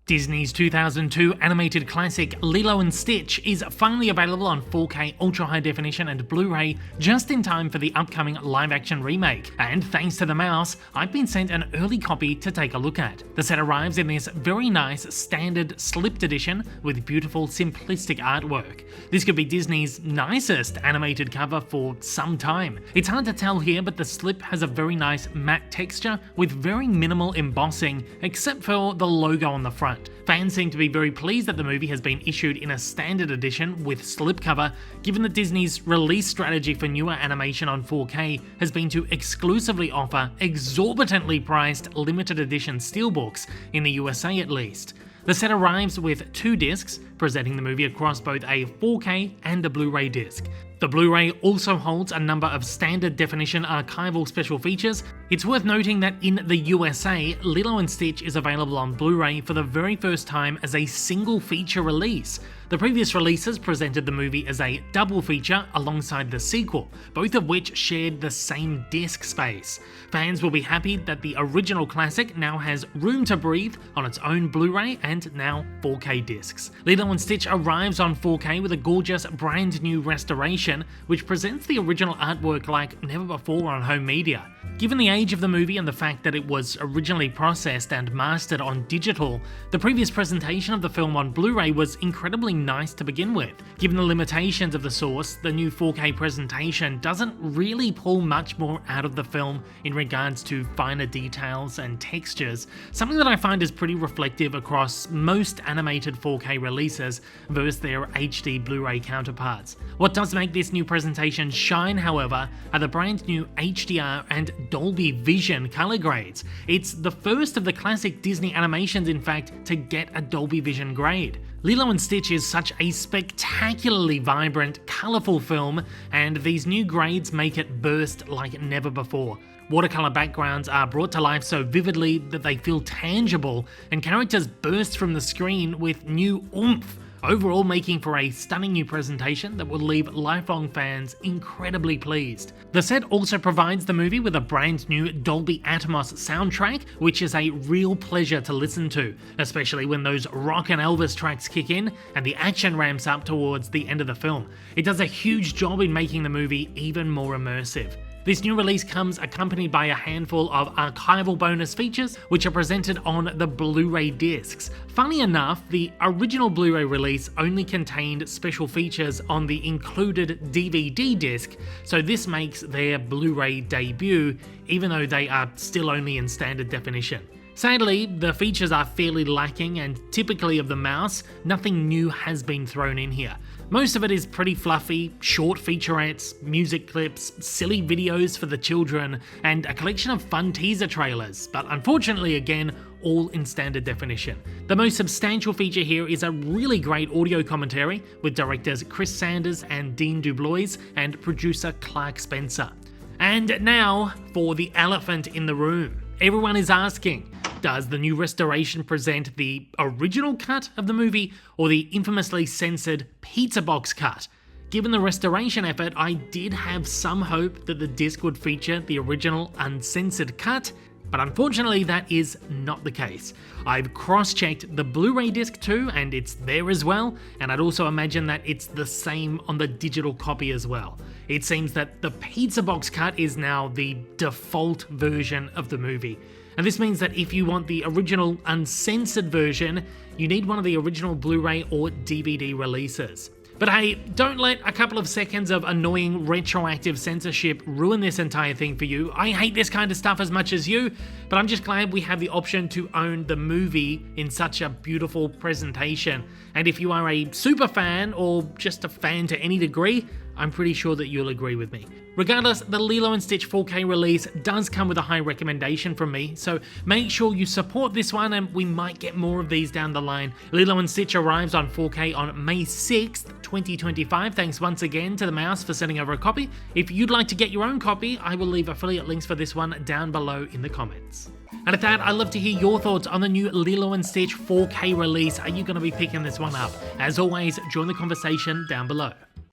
Disney's 2002 animated classic Lilo & Stitch is finally available on 4K Ultra High Definition and Blu-ray just in time for the upcoming live-action remake. And thanks to the mouse, I've been sent an early copy to take a look at. The set arrives in this very nice standard slipped edition with beautiful simplistic artwork. This could be Disney's nicest animated cover for some time. It's hard to tell here, but the slip has a very nice matte texture with very minimal embossing except for the logo on the front. Fans seem to be very pleased that the movie has been issued in a standard edition with slipcover, given that Disney's release strategy for newer animation on 4K has been to exclusively offer exorbitantly priced limited edition steelbooks, in the USA at least. The set arrives with 2 discs, presenting the movie across both a 4K and a Blu-ray disc. The Blu-ray also holds a number of standard definition archival special features. It's worth noting that in the USA, Lilo & Stitch is available on Blu-ray for the very first time as a single feature release. The previous releases presented the movie as a double feature alongside the sequel, both of which shared the same disc space. Fans will be happy that the original classic now has room to breathe on its own Blu-ray and now 4K discs. Lilo & Stitch arrives on 4K with a gorgeous brand new restoration, which presents the original artwork like never before on home media. Given the age of the movie and the fact that it was originally processed and mastered on digital, the previous presentation of the film on Blu-ray was incredibly nice to begin with. Given the limitations of the source, the new 4K presentation doesn't really pull much more out of the film in regards to finer details and textures, something that I find is pretty reflective across most animated 4K releases versus their HD Blu-ray counterparts. What does make this new presentation shine, however, are the brand new HDR and Dolby Vision color grades. It's the first of the classic Disney animations, in fact, to get a Dolby Vision grade. Lilo & Stitch is such a spectacularly vibrant, colourful film, and these new grades make it burst like never before. Watercolour backgrounds are brought to life so vividly that they feel tangible, and characters burst from the screen with new oomph, overall making for a stunning new presentation that will leave lifelong fans incredibly pleased. The set also provides the movie with a brand new Dolby Atmos soundtrack, which is a real pleasure to listen to, especially when those rock and Elvis tracks kick in and the action ramps up towards the end of the film. It does a huge job in making the movie even more immersive. This new release comes accompanied by a handful of archival bonus features, which are presented on the Blu-ray discs. Funny enough, the original Blu-ray release only contained special features on the included DVD disc, so this makes their Blu-ray debut, even though they are still only in standard definition. Sadly, the features are fairly lacking, and typically of the mouse, nothing new has been thrown in here. Most of it is pretty fluffy, short featurettes, music clips, silly videos for the children, and a collection of fun teaser trailers, but unfortunately again, all in standard definition. The most substantial feature here is a really great audio commentary with directors Chris Sanders and Dean DuBois and producer Clark Spencer. And now for the elephant in the room. Everyone is asking, does the new restoration present the original cut of the movie or the infamously censored pizza box cut? Given the restoration effort, I did have some hope that the disc would feature the original uncensored cut, but unfortunately that is not the case. I've cross-checked the Blu-ray disc too, and it's there as well, and I'd also imagine that it's the same on the digital copy as well. It seems that the pizza box cut is now the default version of the movie. And this means that if you want the original uncensored version, you need one of the original Blu-ray or DVD releases. But hey, don't let a couple of seconds of annoying retroactive censorship ruin this entire thing for you. I hate this kind of stuff as much as you, but I'm just glad we have the option to own the movie in such a beautiful presentation. And if you are a super fan or just a fan to any degree, I'm pretty sure that you'll agree with me. Regardless, the Lilo & Stitch 4K release does come with a high recommendation from me, so make sure you support this one and we might get more of these down the line. Lilo & Stitch arrives on 4K on May 6th, 2025. Thanks once again to the mouse for sending over a copy. If you'd like to get your own copy, I will leave affiliate links for this one down below in the comments. And at that, I'd love to hear your thoughts on the new Lilo & Stitch 4K release. Are you going to be picking this one up? As always, join the conversation down below.